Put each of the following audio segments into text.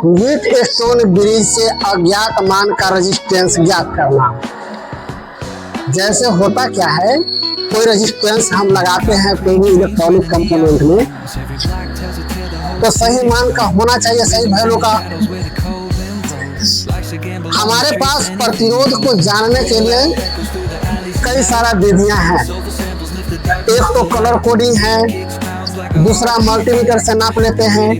Wheat stone bridge से अज्ञात मान का रेजिस्टेंस ज्ञात करना। जैसे होता क्या है, कोई रेजिस्टेंस हम लगाते हैं कोई भी इलेक्ट्रॉनिक कंपोनेंट में, तो सही मान का होना चाहिए, सही वैल्यू का। हमारे पास प्रतिरोध को जानने के लिए कई सारा विधियां हैं। एक तो कलर कोडिंग है, दूसरा मल्टीमीटर से नाप लेते हैं,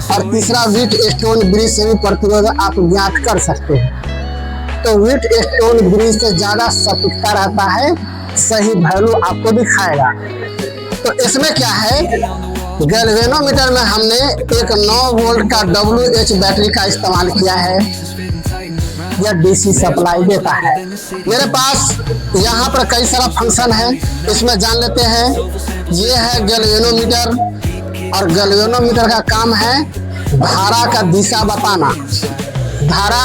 और तीसरा व्हीट स्टोन ब्रिज से भी प्रतिरोध आप ज्ञात कर सकते हैं। तो व्हीट स्टोन ब्रिज से ज्यादा सटीकता रहता है, सही वैल्यू आपको दिखाएगा। तो इसमें क्या है, गैल्वेनोमीटर में हमने एक 9 वोल्ट का WH बैटरी का इस्तेमाल किया है। यह DC सप्लाई देता है। मेरे पास यहाँ पर कई सारा फंक्शन है, इसमें जान लेते हैं। ये है गैल्वेनोमीटर, और गैल्वेनोमीटर का काम है धारा का दिशा बताना। धारा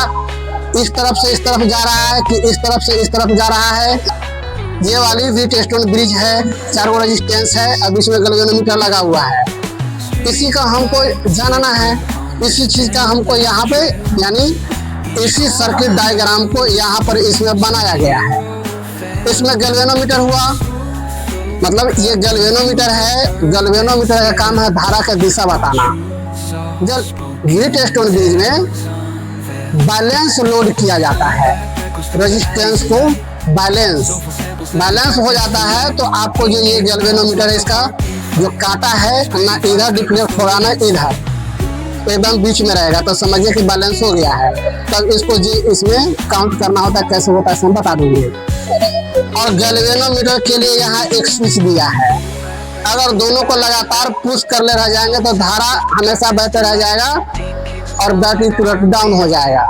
इस तरफ से इस तरफ जा रहा है कि इस तरफ से इस तरफ जा रहा है। ये वाली व्हीट स्टोन ब्रिज है, 4 गो रेजिस्टेंस है, अब इसमें गैल्वेनोमीटर लगा हुआ है। इसी का हमको जानना है, इसी चीज का हमको यहाँ पे, यानी इसी सर्किट डायग्राम को यहाँ पर इसमें बनाया गया है। इसमें गैल्वेनोमीटर हुआ, मतलब ये गैल्वेनोमीटर है। गैल्वेनोमीटर का काम है धारा का दिशा बताना। जब व्हीट स्टोन ब्रिज में बैलेंस लोड किया जाता है, रेजिस्टेंस को बैलेंस हो जाता है, तो आपको जो ये गैल्वेनोमीटर है, इसका जो कांटा है ना इधर डिफ्लेक्ट हो रहा ना इधर, एकदम बीच में रहेगा, तो समझिए कि बैलेंस हो गया है। तब इसको जी इसमें काउंट करना होता है, कैसे होता है हम बता देंगे। और गैल्वेनोमीटर के लिए यहाँ एक स्विच दिया है। अगर दोनों को लगातार पुश कर ले रह जाएंगे तो धारा हमेशा बहते रह जाएगा और बैटरी तुरंत डाउन हो जाएगा।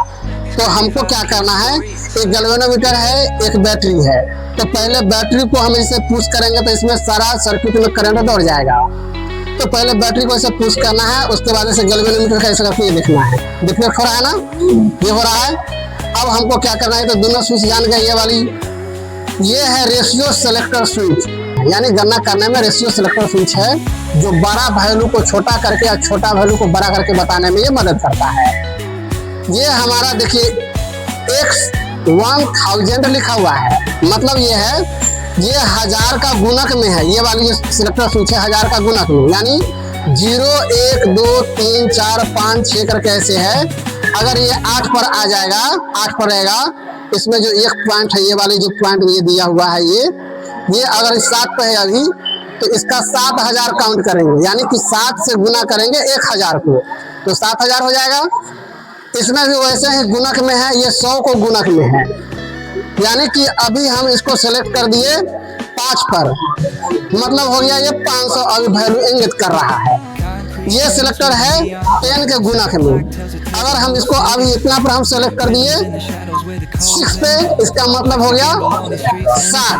तो हमको क्या करना है, एक गैल्वेनोमीटर है, एक बैटरी है, तो पहले बैटरी को हम इसे पुश करेंगे तो इसमें सारा सर्किट में करंट दौड़ जाएगा। तो पहले बैटरी को ऐसे पुश करना है, उसके बाद ऐसे गैल्वेनोमीटर का ऐसे करके ये देखना है। डिफ्लेक्ट हो रहा है ना, ये हो रहा है। अब हमको क्या करना है, तो दोनों स्विच जान गए। ये वाली ये है रेशियो सेलेक्टर स्विच, यानी गणना करने में रेशियो सेलेक्टर स्विच है, जो बड़ा वैल्यू को छोटा करके और छोटा वैल्यू को बड़ा करके बताने में ये मदद करता है। ये हमारा देखिए X1000 लिखा हुआ है, मतलब ये है, ये 1000 का गुणक में है। ये वाली जो सिलेक्टर स्विच है 1000 का गुणक में, यानी 0 1 2 3 4 5 6 करके ऐसे है। अगर ये 8 पर आ जाएगा, 8 पर रहेगा, इसमें जो एक पॉइंट है, ये वाली जो पॉइंट ये दिया हुआ है, ये अगर 7 पे है अभी, तो इसका 7000 काउंट करेंगे, यानी कि 7 से गुना करेंगे 1000 को, तो 7000 हो जाएगा। इसमें भी वैसे ही गुणक में है, ये 100 को गुणक में है, यानी कि अभी हम इसको सेलेक्ट कर दिए 5 पर, मतलब हो गया ये 500 अभी वैल्यू इंगित कर रहा है। ये सिलेक्टर है 10 के गुणक में। अगर हम इसको अभी इतना पर हम सेलेक्ट कर दिए 6 पे, इसका मतलब हो गया 60।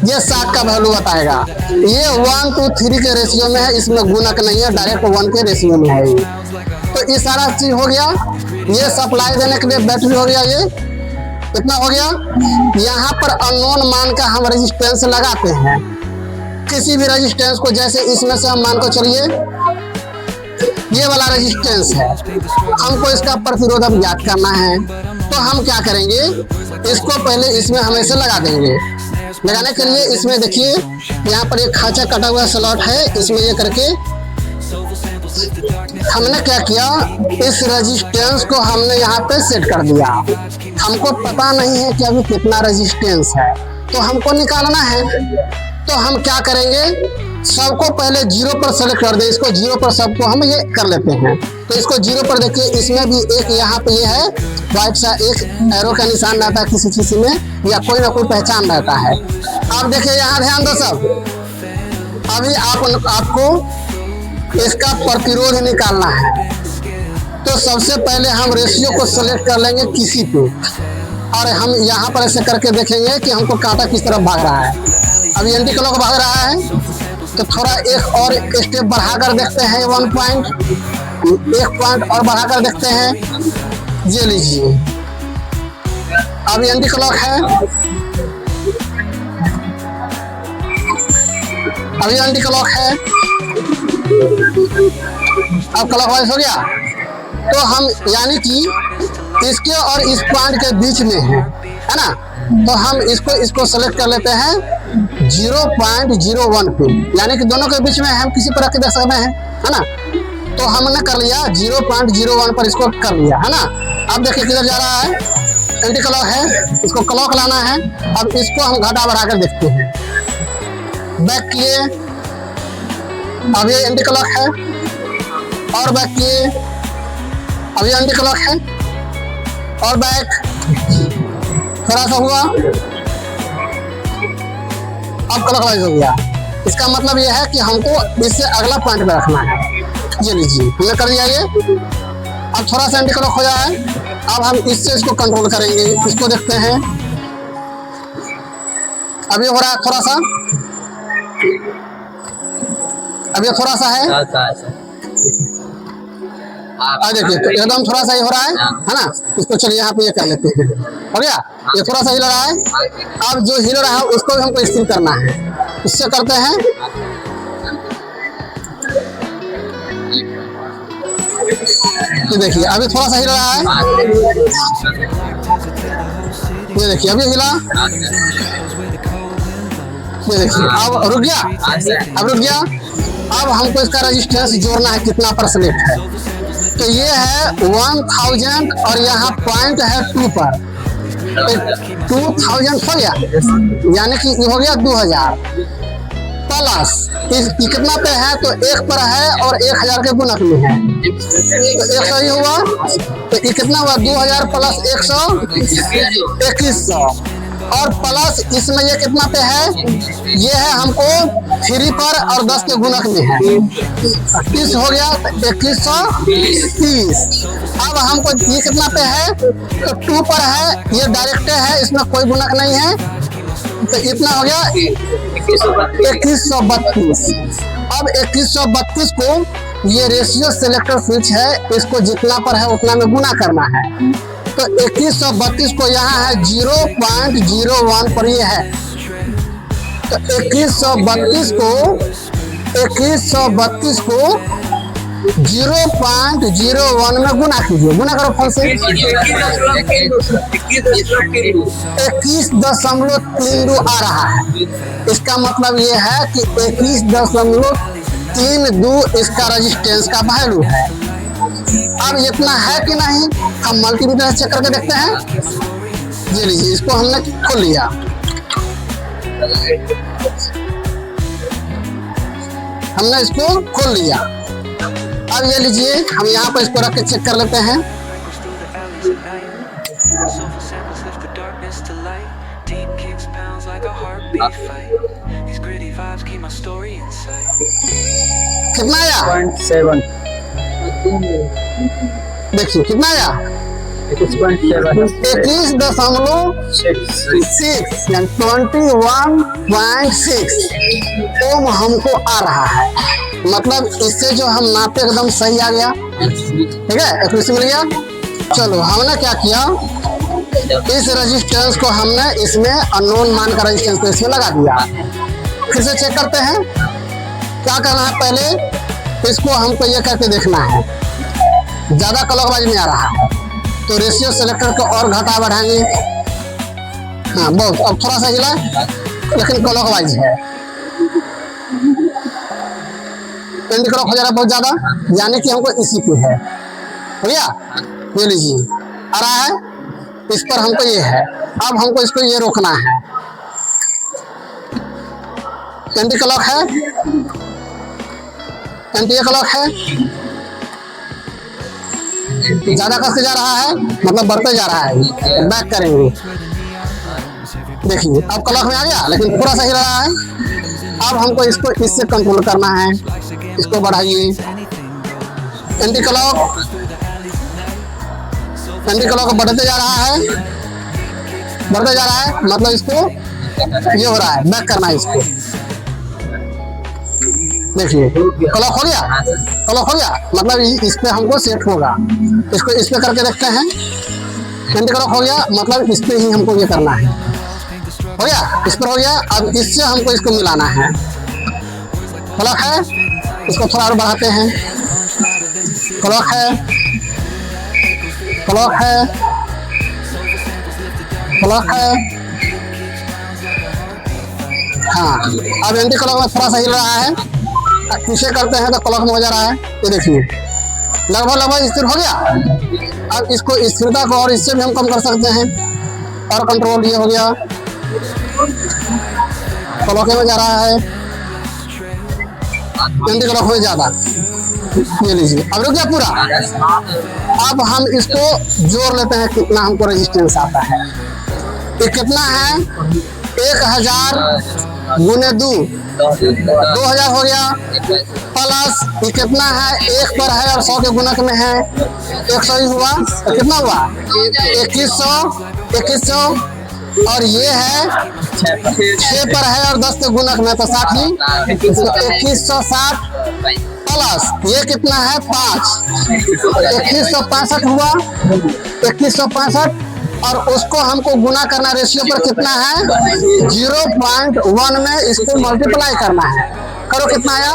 ये 60 का वैल्यू बताएगा। ये 1 to 3 के रेशियो में है, इसमें गुणक नहीं है, डायरेक्ट 1 के रेशियो में है। तो ये सारा चीज हो गया। ये सप्लाई देने के लिए बैटरी हो गया, ये कितना हो गया। यहाँ पर अननोन मान का हम रेजिस्टेंस लगाते हैं, किसी भी रेजिस्टेंस को, जैसे इसमें से हम मान को चलिए ये वाला रेजिस्टेंस है, हमको इसका प्रतिरोध अब ज्ञात करना है। तो हम क्या करेंगे, इसको पहले इसमें हम ऐसे लगा देंगे। लगाने के लिए इसमें देखिए यहाँ पर एक खांचा कटा हुआ स्लॉट है, इसमें ये करके हमने क्या किया, इस रेजिस्टेंस को हमने यहाँ पे सेट कर दिया। हमको पता नहीं है कि अभी कितना रेजिस्टेंस है, तो हमको निकालना है। तो हम क्या करेंगे, सबको पहले 0 पर सेलेक्ट कर दे, इसको 0 पर सबको हम ये कर लेते हैं। तो इसको 0 पर देखिए, इसमें भी एक यहाँ पे ये है व्हाइट सा एक एरो का निशान रहता है किसी चीज में, या कोई ना कोई पहचान रहता है। अब देखिए यहाँ ध्यान दो सब, अभी आपको इसका प्रतिरोध निकालना है। तो सबसे पहले हम रेशियो को सेलेक्ट कर लेंगे किसी पे, और हम यहाँ पर ऐसे करके देखेंगे कि हमको कांटा किस तरफ भाग रहा है। अभी एंटी क्लॉक भाग रहा है, तो थोड़ा एक और स्टेप बढ़ाकर देखते हैं, 1 पॉइंट, 1 पॉइंट और बढ़ाकर देखते हैं। ये लीजिए, अभी एंटी क्लॉक है, अभी एंटी क्लॉक है, अब क्लॉक वाइज हो गया। तो हम यानी कि इसके और इस पॉइंट के बीच में है ना, तो हम इसको सेलेक्ट कर लेते हैं 0.01 पे, यानी कि दोनों के बीच में हम किसी पर रख के देख सकते हैं, है ना। तो हमने कर लिया 0.01 पर इसको कर लिया, है ना। अब देखिए किधर जा रहा है, एंटी क्लॉक है, इसको क्लॉक लाना है। अब इसको हम घटा बढ़ा कर देखते हैं, बैक किए, अब ये एंटी क्लॉक है, और बैक किए, अब ये एंटी क्लॉक है, और बैक, थोड़ा सा हुआ, अब क्लॉकवाइज हो गया। इसका मतलब ये है कि हमको इससे अगला पॉइंट पे रखना है। ये लीजिए हमने कर दिया ये। अब थोड़ा सा एंटी क्लॉक हो जाए, अब हम इससे इसको कंट्रोल करेंगे। इसको देखते हैं, अब ये हो रहा है थोड़ा सा, अब ये थोड़ा सा है, अब देखिए तो एकदम थोड़ा सा ही हो रहा है ना। इसको चलिए यहाँ पे ये कर लेते हैं, हो गया। ये थोड़ा सा हिल रहा है, अब जो हिल रहा है उसको भी हमको स्थिर करना है। इससे करते हैं, ये देखिए अभी थोड़ा सा हिल रहा है, ये देखिए अभी हिला, ये देखिए अब रुक गया, अब रुक गया। अब हमको इसका रेजिस्टेंस जोड़ना है, कितना परसेंट है। तो ये है 1000 और यहाँ पॉइंट है 2 पर, 2000 हो गया, यानी कि ये हो गया 2000 प्लस इस कितना पे है, तो 1 पर है और 1000 के गुणक में है, तो 100 ही हुआ। तो ये कितना हुआ, 2000 प्लस 100, 2100, और प्लस इसमें ये कितना पे है, ये है हमको 3 पर और 10 के गुणक में है, 30 हो गया, 2130। अब हमको ये कितना पे है, तो 2 पर है, ये डायरेक्ट है, इसमें कोई गुणक नहीं है, तो इतना हो गया 2132। अब 2132 को ये रेशियो सिलेक्टर स्विच है, इसको जितना पर है उतना में गुना करना है। तो 2132 को यहाँ है 0.01 पर ये है, तो 2132 को 0.01 में गुना कीजिए, गुना करो फोन से, 21.32 आ रहा है। इसका मतलब ये है कि 21.32 इसका रेजिस्टेंस का वैल्यू है। अब इतना है कि नहीं, हम मल्टीमीटर चेक करके देखते हैं। ये लीजिए इसको हमने खोल लिया, हमने इसको खोल लिया। अब ये लीजिए हम यहाँ पर इसको रख के चेक कर लेते हैं। कितना आया, 0.7, देखिए कितना आया, 21.6 यानी 21.6 ओम हमको आ रहा है। मतलब इससे जो हम नापे एकदम सही आ गया, ठीक है, एक्यूरेसी मिल गया। चलो हमने क्या किया, इस रेजिस्टेंस को हमने इसमें अननोन मान का रेजिस्टेंस को इसमें लगा दिया। फिर से चेक करते हैं क्या करना है। पहले इसको हमको ये करके देखना है, ज्यादा क्लॉकवाइज में आ रहा है तो रेशियो सेलेक्टर को और घटा बढ़ाएंगे। हाँ बहुत, अब थोड़ा सा हिला लेकिन क्लॉकवाइज है, एंटी क्लॉक हो जा रहा है बहुत ज्यादा, यानी कि हमको इसी पे है, हो गया। ये लीजिए आ रहा है, इस पर हमको ये है। अब हमको इसको ये रोकना है, एंटी क्लॉक है, एंटी क्लॉक है, ज्यादा कस के जा रहा है, मतलब बढ़ते जा रहा है। बैक करेंगे, देखिए अब क्लॉक में आ गया लेकिन थोड़ा सा ही रहा है। अब हमको इसको इससे कंट्रोल करना है, इसको बढ़ाइए, एंटी क्लॉक बढ़ते जा रहा है, बढ़ते जा रहा है, मतलब इसको ये हो रहा है, बैक करना है इसको। देखिए क्लॉक हो गया, क्लॉक हो गया, मतलब इस पे हमको सेट होगा। इसको इस पे करके देखते हैं, एंटी क्लॉक हो गया, मतलब इस पे ही हमको ये करना है, हो गया, इस पर हो गया। अब इससे हमको इसको मिलाना है, क्लॉक है, इसको थोड़ा और बढ़ाते हैं, क्लॉक है, क्लॉक है, क्लॉक है। हाँ, अब एंटी क्लॉक में थोड़ा सा हिल रहा है, पीछे करते हैं तो क्लॉक में हो जा रहा है। ये देखिए लगभग स्थिर हो गया। अब इसको स्थिरता को और इससे भी हम कम कर सकते हैं। और कंट्रोल ये हो गया, क्लॉक में जा रहा है, एंटी क्लॉक में ज्यादा। ये लीजिए अब रुक गया पूरा। अब हम इसको जोड़ लेते हैं कितना हमको रेजिस्टेंस आता है। ये कितना है, 1000 गुने 2, 2000 हो गया। प्लस ये कितना है, 1 पर है और 100 के गुणक में है, 100 ही हुआ। तो कितना हुआ, 2100। और ये है 6 पर है और 10 के गुणक में, तो 60 ही, 2160। प्लस ये कितना है, 5, 2165 हुआ, 2165। और उसको हमको गुना करना, रेशियो पर कितना है, 0.1 में इसको मल्टीप्लाई करना है। करो कितना आया,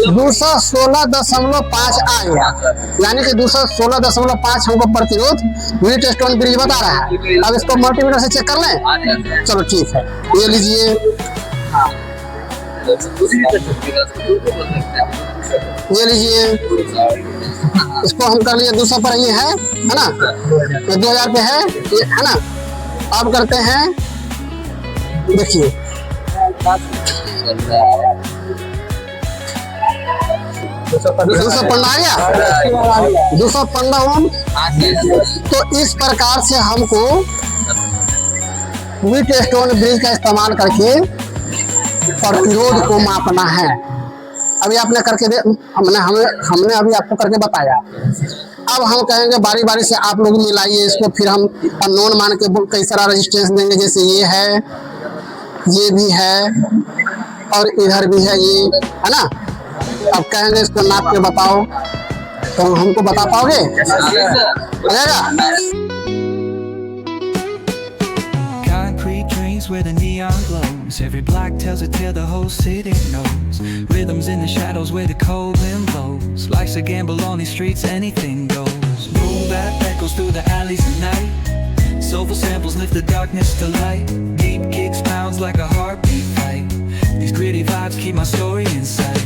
216.5 आया। यानी कि 216.5 हमको प्रतिरोध व्हीटस्टोन ब्रिज बता रहा है। अब इसको मल्टीमीटर से चेक कर लें। चलो ठीक है, ये लीजिए, ये लीजिए, इसको हम कर लिए 200 पर, ये है ना, ये 2000 पे है ना। अब करते हैं, देखिए 215 आ गया, 215 ओम। तो इस प्रकार से हमको व्हीटस्टोन ब्रिज का इस्तेमाल करके प्रतिरोध को मापना है। अभी आपने करके हमने अभी आपको करके बताया। अब हम कहेंगे बारी बारी से आप लोग मिलाइए इसको, फिर हम अननोन मान के कई सारा रेजिस्टेंस देंगे। जैसे ये है, ये भी है और इधर भी है, ये है ना। अब कहेंगे इसको नाप के बताओ, तो हमको बता पाओगे, where the neon glows. Every block tells a tale the whole city knows. Rhythms in the shadows where the cold wind blows. Life's a gamble on these streets, anything goes. Boom bap echoes through the alleys at night. Soulful samples lift the darkness to light. Deep kicks pounds like a heartbeat fight. These gritty vibes keep my story inside.